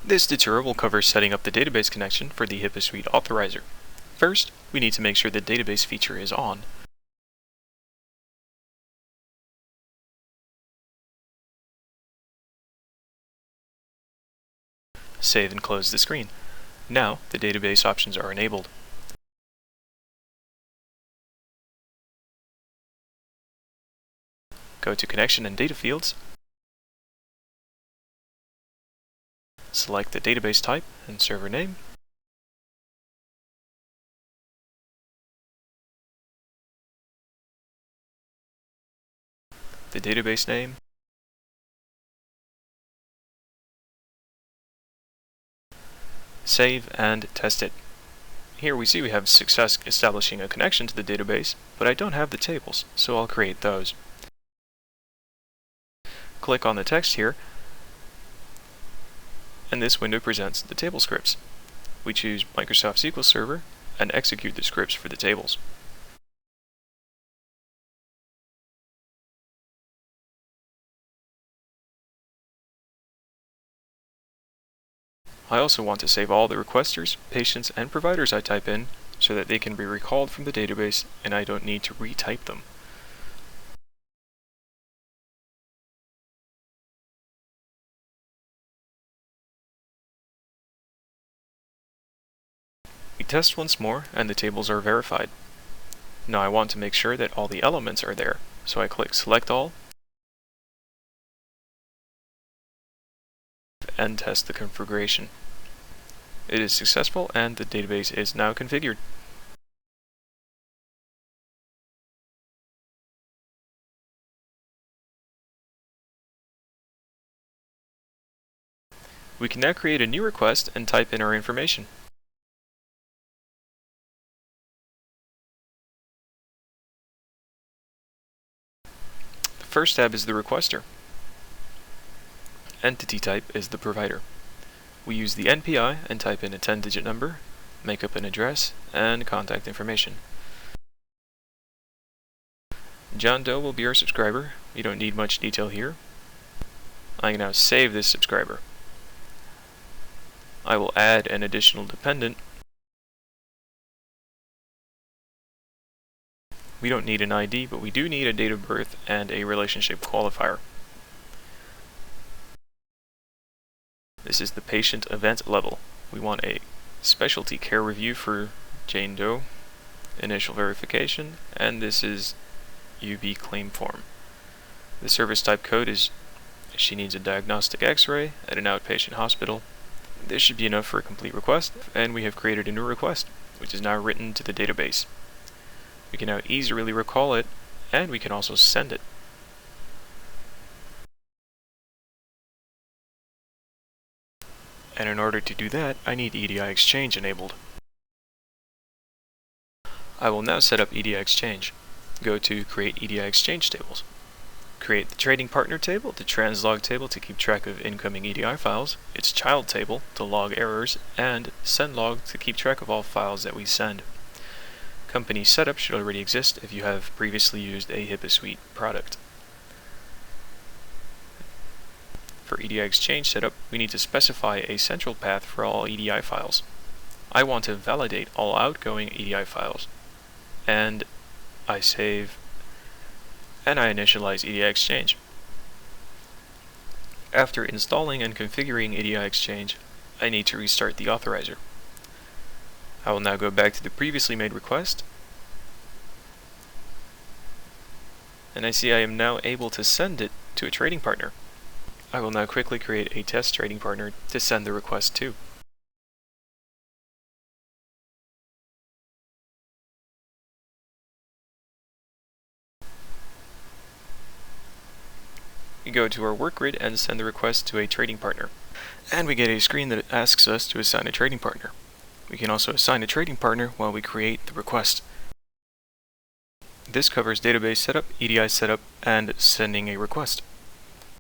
This tutorial will cover setting up the database connection for the HIPAASuite Authorizer. First, we need to make sure the database feature is on. Save and close the screen. Now, the database options are enabled. Go to Connection and Data fields. Select the database type and server name. The database name. Save and test it. Here we see we have success establishing a connection to the database, but I don't have the tables, so I'll create those. Click on the text here, and this window presents the table scripts. We choose Microsoft SQL Server and execute the scripts for the tables. I also want to save all the requesters, patients, and providers I type in so that they can be recalled from the database and I don't need to retype them. We test once more and the tables are verified. Now I want to make sure that all the elements are there, so I click Select All and test the configuration. It is successful and the database is now configured. We can now create a new request and type in our information. The first tab is the requester. Entity type is the provider. We use the NPI and type in a 10-digit number, make up an address, and contact information. John Doe will be our subscriber. We don't need much detail here. I can now save this subscriber. I will add an additional dependent. We don't need an ID, but we do need a date of birth and a relationship qualifier. This is the patient event level. We want a specialty care review for Jane Doe, initial verification, and this is UB claim form. The service type code is she needs a diagnostic x-ray at an outpatient hospital. This should be enough for a complete request, and we have created a new request, which is now written to the database. We can now easily recall it, and we can also send it. And in order to do that, I need EDI Exchange enabled. I will now set up EDI Exchange. Go to Create EDI Exchange Tables. Create the Trading Partner table, the Translog table to keep track of incoming EDI files, its Child table to log errors, and SendLog to keep track of all files that we send. Company setup should already exist if you have previously used a HIPAASuite product. For EDI Exchange setup, we need to specify a central path for all EDI files. I want to validate all outgoing EDI files, and I save and I initialize EDI Exchange. After installing and configuring EDI Exchange, I need to restart the authorizer. I will now go back to the previously made request, and I see I am now able to send it to a trading partner. I will now quickly create a test trading partner to send the request to. We go to our work grid and send the request to a trading partner. And we get a screen that asks us to assign a trading partner. We can also assign a trading partner while we create the request. This covers database setup, EDI setup, and sending a request.